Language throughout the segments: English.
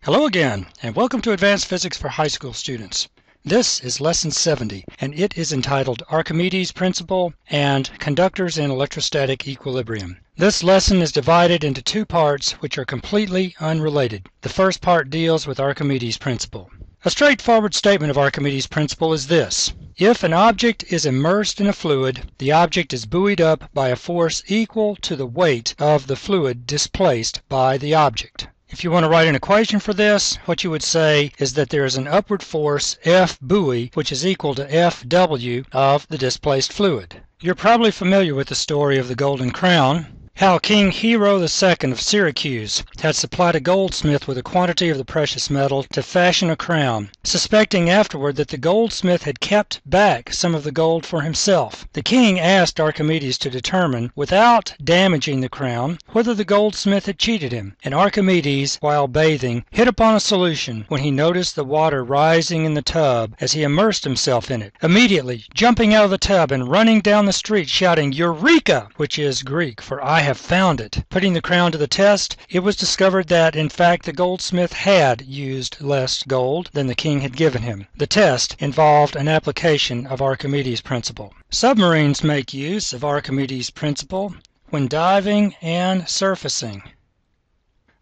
Hello again, and welcome to Advanced Physics for High School Students. This is Lesson 70, and it is entitled Archimedes' Principle and Conductors in Electrostatic Equilibrium. This lesson is divided into two parts which are completely unrelated. The first part deals with Archimedes' Principle. A straightforward statement of Archimedes' Principle is this. If an object is immersed in a fluid, the object is buoyed up by a force equal to the weight of the fluid displaced by the object. If you want to write an equation for this, what you would say is that there is an upward force F buoy which is equal to Fw of the displaced fluid. You're probably familiar with the story of the Golden Crown, how King Hero II of Syracuse had supplied a goldsmith with a quantity of the precious metal to fashion a crown, suspecting afterward that the goldsmith had kept back some of the gold for himself. The king asked Archimedes to determine, without damaging the crown, whether the goldsmith had cheated him, and Archimedes, while bathing, hit upon a solution when he noticed the water rising in the tub as he immersed himself in it, immediately jumping out of the tub and running down the street shouting "Eureka!" which is Greek for "I have found it." Putting the crown to the test, it was discovered that, in fact, the goldsmith had used less gold than the king had given him. The test involved an application of Archimedes' principle. Submarines make use of Archimedes' principle when diving and surfacing.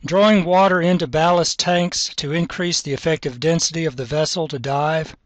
Drawing water into ballast tanks to increase the effective density of the vessel to dive.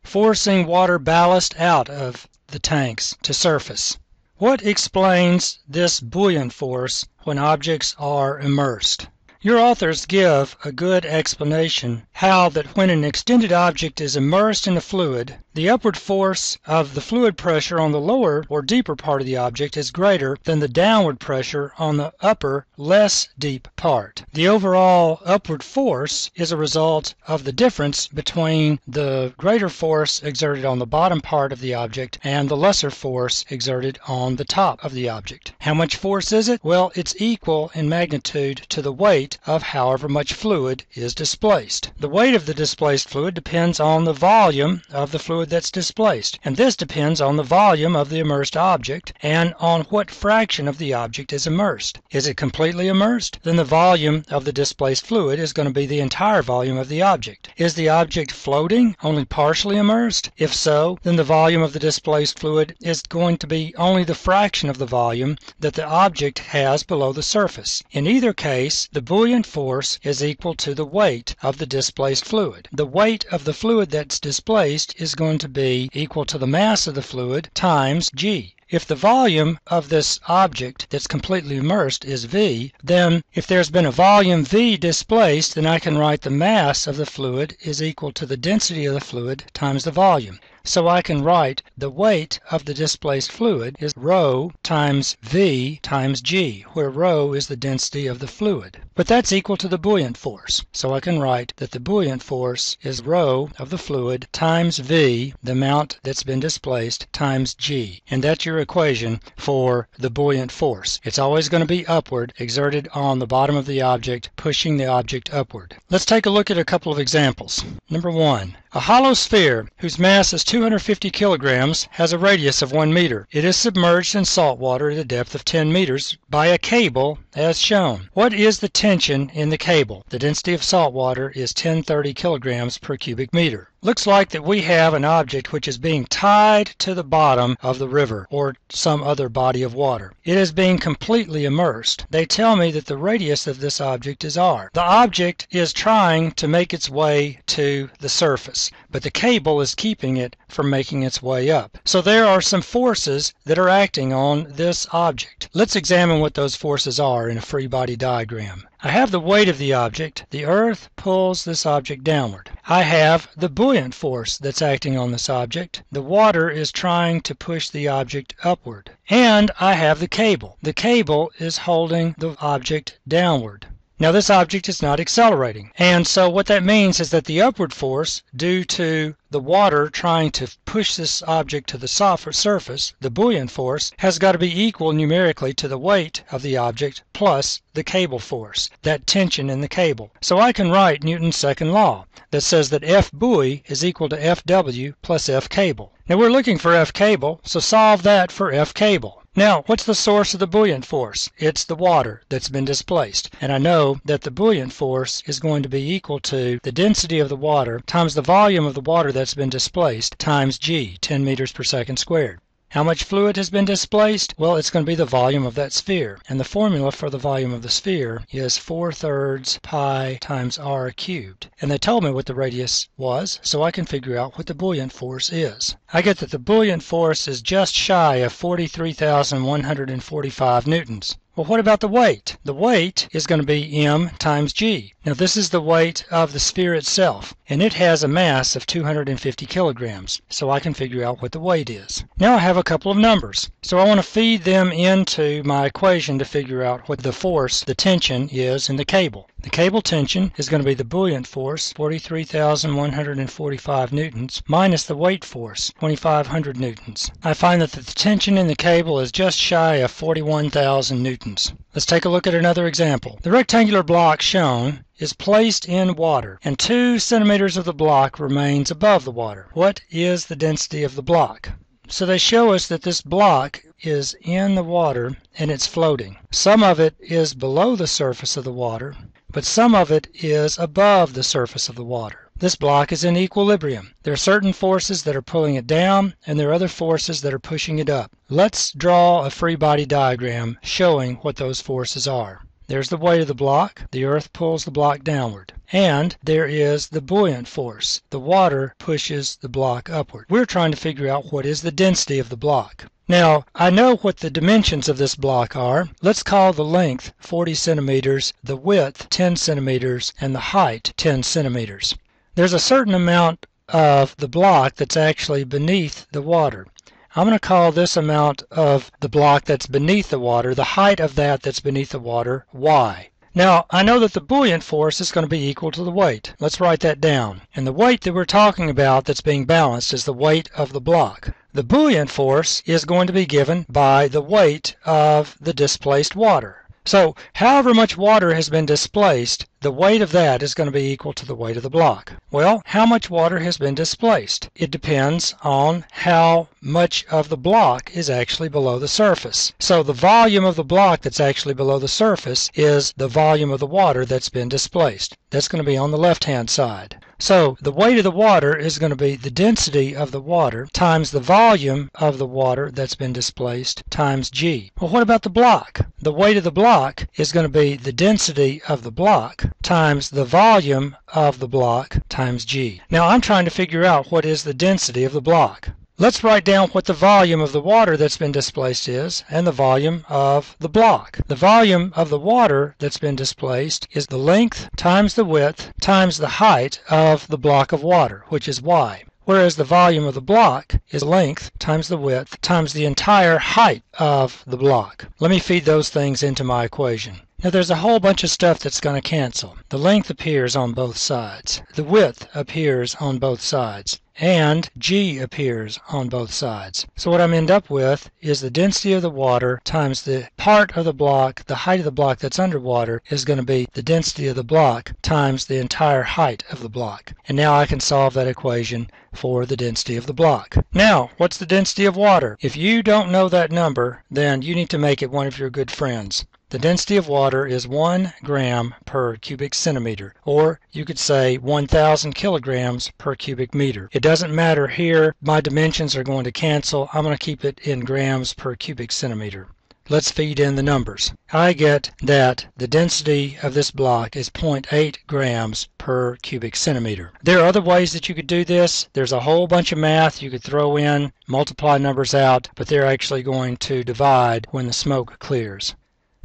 Forcing water ballast out of the tanks to surface. What explains this buoyant force when objects are immersed? Your authors give a good explanation how that when an extended object is immersed in a fluid, the upward force of the fluid pressure on the lower or deeper part of the object is greater than the downward pressure on the upper, less deep part. The overall upward force is a result of the difference between the greater force exerted on the bottom part of the object and the lesser force exerted on the top of the object. How much force is it? Well, it's equal in magnitude to the weight of however much fluid is displaced. The weight of the displaced fluid depends on the volume of the fluid that's displaced, and this depends on the volume of the immersed object and on what fraction of the object is immersed. Is it completely immersed? Then the volume of the displaced fluid is going to be the entire volume of the object. Is the object floating, only partially immersed? If so, then the volume of the displaced fluid is going to be only the fraction of the volume that the object has below the surface. In either case, the buoyant force is equal to the weight of the displaced fluid. The weight of the fluid that's displaced is going to be equal to the mass of the fluid times g. If the volume of this object that's completely immersed is V, then if there's been a volume V displaced, then I can write the mass of the fluid is equal to the density of the fluid times the volume. So I can write the weight of the displaced fluid is rho times V times G, where rho is the density of the fluid. But that's equal to the buoyant force. So I can write that the buoyant force is rho of the fluid times V, the amount that's been displaced, times G. And that's your equation for the buoyant force. It's always going to be upward, exerted on the bottom of the object, pushing the object upward. Let's take a look at a couple of examples. Number 1. A hollow sphere whose mass is 250 kilograms has a radius of 1 meter. It is submerged in salt water at a depth of 10 meters by a cable as shown. What is the tension in the cable? The density of salt water is 1030 kilograms per cubic meter. Looks like that we have an object which is being tied to the bottom of the river or some other body of water. It is being completely immersed. They tell me that the radius of this object is r. The object is trying to make its way to the surface, but the cable is keeping it from making its way up. So there are some forces that are acting on this object. Let's examine what those forces are in a free body diagram. I have the weight of the object. The earth pulls this object downward. I have the buoyant force that's acting on this object. The water is trying to push the object upward. And I have the cable. The cable is holding the object downward. Now this object is not accelerating, and so what that means is that the upward force due to the water trying to push this object to the surface, the buoyant force, has got to be equal numerically to the weight of the object plus the cable force, that tension in the cable. So I can write Newton's second law that says that F buoy is equal to Fw plus F cable. Now we're looking for F cable, so solve that for F cable. Now, what's the source of the buoyant force? It's the water that's been displaced. And I know that the buoyant force is going to be equal to the density of the water times the volume of the water that's been displaced times g, 10 meters per second squared. How much fluid has been displaced? Well, it's going to be the volume of that sphere. And the formula for the volume of the sphere is 4/3 pi times r cubed. And they told me what the radius was, so I can figure out what the buoyant force is. I get that the buoyant force is just shy of 43,145 newtons. Well, what about the weight? The weight is going to be m times g. Now, this is the weight of the sphere itself, and it has a mass of 250 kilograms, so I can figure out what the weight is. Now I have a couple of numbers, so I want to feed them into my equation to figure out what the force, the tension, is in the cable. The cable tension is going to be the buoyant force, 43,145 newtons, minus the weight force, 2,500 newtons. I find that the tension in the cable is just shy of 41,000 newtons. Let's take a look at another example. The rectangular block shown is placed in water, and 2 centimeters of the block remains above the water. What is the density of the block? So they show us that this block is in the water and it's floating. Some of it is below the surface of the water, but some of it is above the surface of the water. This block is in equilibrium. There are certain forces that are pulling it down, and there are other forces that are pushing it up. Let's draw a free body diagram showing what those forces are. There's the weight of the block. The earth pulls the block downward. And there is the buoyant force. The water pushes the block upward. We're trying to figure out what is the density of the block. Now, I know what the dimensions of this block are. Let's call the length 40 centimeters, the width 10 centimeters, and the height 10 centimeters. There's a certain amount of the block that's actually beneath the water. I'm going to call this amount of the block that's beneath the water, the height of that that's beneath the water, y. Now, I know that the buoyant force is going to be equal to the weight. Let's write that down. And the weight that we're talking about that's being balanced is the weight of the block. The buoyant force is going to be given by the weight of the displaced water. So, however much water has been displaced, the weight of that is going to be equal to the weight of the block. Well, how much water has been displaced? It depends on how much of the block is actually below the surface. So the volume of the block that's actually below the surface is the volume of the water that's been displaced. That's going to be on the left-hand side. So the weight of the water is going to be the density of the water times the volume of the water that's been displaced times g. Well, what about the block? The weight of the block is going to be the density of the block times the volume of the block times g. Now I'm trying to figure out what is the density of the block. Let's write down what the volume of the water that's been displaced is and the volume of the block. The volume of the water that's been displaced is the length times the width times the height of the block of water, which is y. Whereas the volume of the block is length times the width times the entire height of the block. Let me feed those things into my equation. Now there's a whole bunch of stuff that's going to cancel. The length appears on both sides. The width appears on both sides. And g appears on both sides. So what I'm end up with is the density of the water times the part of the block, the height of the block that's underwater is going to be the density of the block times the entire height of the block. And now I can solve that equation for the density of the block. Now, what's the density of water? If you don't know that number, then you need to make it one of your good friends. The density of water is 1 gram per cubic centimeter, or you could say 1,000 kilograms per cubic meter. It doesn't matter here. My dimensions are going to cancel. I'm going to keep it in grams per cubic centimeter. Let's feed in the numbers. I get that the density of this block is 0.8 grams per cubic centimeter. There are other ways that you could do this. There's a whole bunch of math you could throw in, multiply numbers out, but they're actually going to divide when the smoke clears.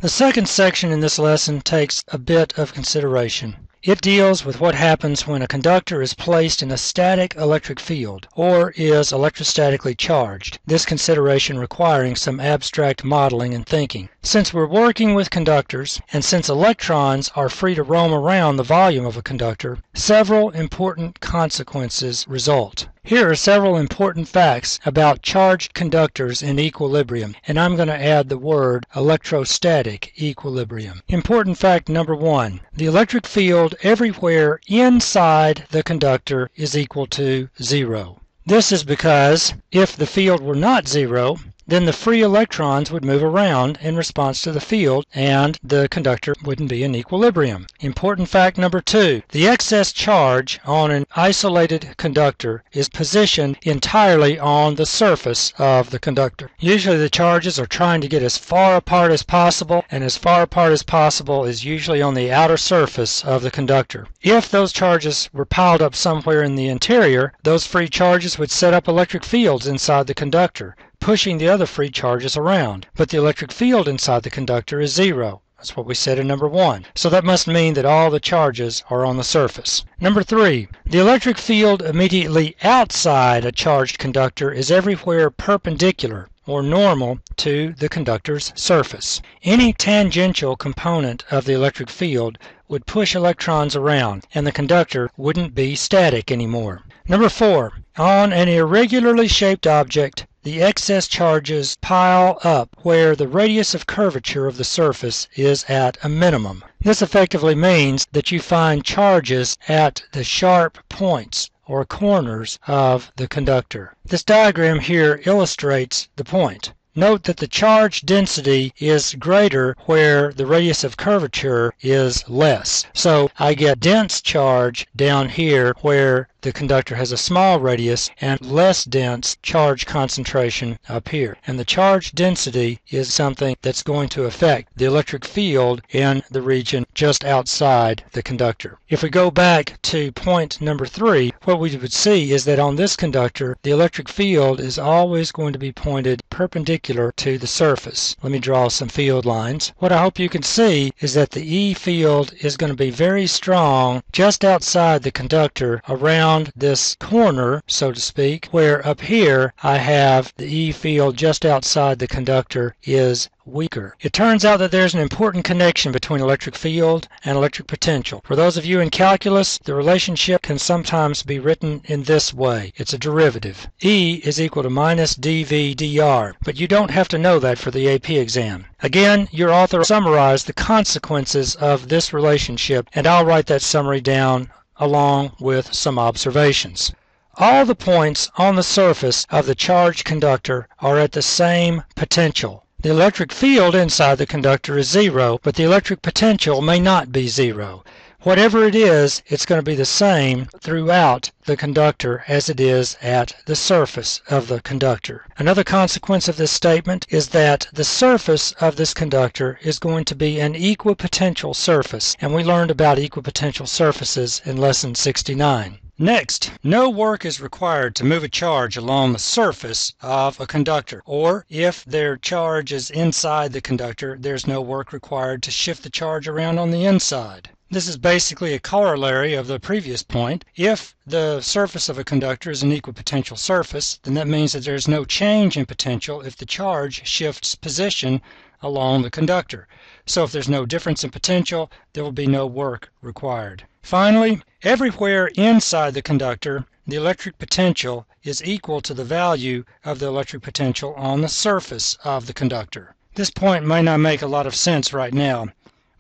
The second section in this lesson takes a bit of consideration. It deals with what happens when a conductor is placed in a static electric field or is electrostatically charged, this consideration requiring some abstract modeling and thinking. Since we're working with conductors, and since electrons are free to roam around the volume of a conductor, several important consequences result. Here are several important facts about charged conductors in equilibrium, and I'm going to add the word electrostatic equilibrium. Important fact number 1. The electric field everywhere inside the conductor is equal to 0. This is because if the field were not 0, then the free electrons would move around in response to the field, and the conductor wouldn't be in equilibrium. Important fact number 2. The excess charge on an isolated conductor is positioned entirely on the surface of the conductor. Usually the charges are trying to get as far apart as possible, and as far apart as possible is usually on the outer surface of the conductor. If those charges were piled up somewhere in the interior, those free charges would set up electric fields inside the conductor, pushing the other free charges around. But the electric field inside the conductor is zero. That's what we said in number 1. So that must mean that all the charges are on the surface. Number 3. The electric field immediately outside a charged conductor is everywhere perpendicular or normal to the conductor's surface. Any tangential component of the electric field would push electrons around, and the conductor wouldn't be static anymore. Number 4. On an irregularly shaped object, the excess charges pile up where the radius of curvature of the surface is at a minimum. This effectively means that you find charges at the sharp points or corners of the conductor. This diagram here illustrates the point. Note that the charge density is greater where the radius of curvature is less. So I get dense charge down here where the conductor has a small radius, and less dense charge concentration up here. And the charge density is something that's going to affect the electric field in the region just outside the conductor. If we go back to point number 3, what we would see is that on this conductor, the electric field is always going to be pointed perpendicular to the surface. Let me draw some field lines. What I hope you can see is that the E field is going to be very strong just outside the conductor around this corner, so to speak, where up here I have the E field just outside the conductor is weaker. It turns out that there's an important connection between electric field and electric potential. For those of you in calculus, the relationship can sometimes be written in this way. It's a derivative. E is equal to minus dV dr, but you don't have to know that for the AP exam. Again, your author summarized the consequences of this relationship, and I'll write that summary down along with some observations. All the points on the surface of the charged conductor are at the same potential. The electric field inside the conductor is zero, but the electric potential may not be zero. Whatever it is, it's going to be the same throughout the conductor as it is at the surface of the conductor. Another consequence of this statement is that the surface of this conductor is going to be an equipotential surface, and we learned about equipotential surfaces in lesson 69. Next, no work is required to move a charge along the surface of a conductor, or if their charge is inside the conductor, there's no work required to shift the charge around on the inside. This is basically a corollary of the previous point. If the surface of a conductor is an equipotential surface, then that means that there's no change in potential if the charge shifts position along the conductor. So if there's no difference in potential, there will be no work required. Finally, everywhere inside the conductor, the electric potential is equal to the value of the electric potential on the surface of the conductor. This point may not make a lot of sense right now,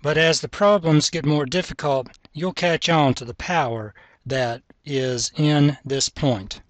but as the problems get more difficult, you'll catch on to the power that is in this point.